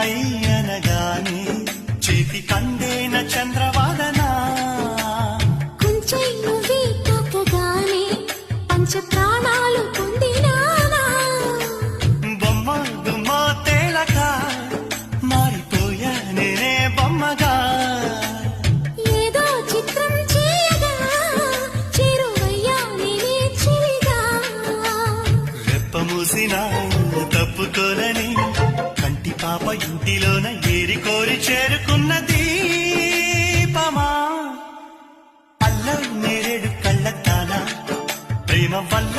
హాయి అనగానే చేతి కందేన చంద్రవాదన కొంచెం నువ్వే తాకగానే పంచ ప్రాణాలు పొందినానా బొమ్మ గుమ్మ తేలక మారిపోయా నేనే బొమ్మగా ఏదో చిత్రం చేయగా చేరువయ్యా నేనే చెలిగా రెప్ప మూసినా తప్పుకోలని కంటి పాప ఇంటిలోన ఏరి కోరి చేరుకున్న దీపమా అల్ల నేరేడు కళ్ళ తానా ప్రేమ వల్ల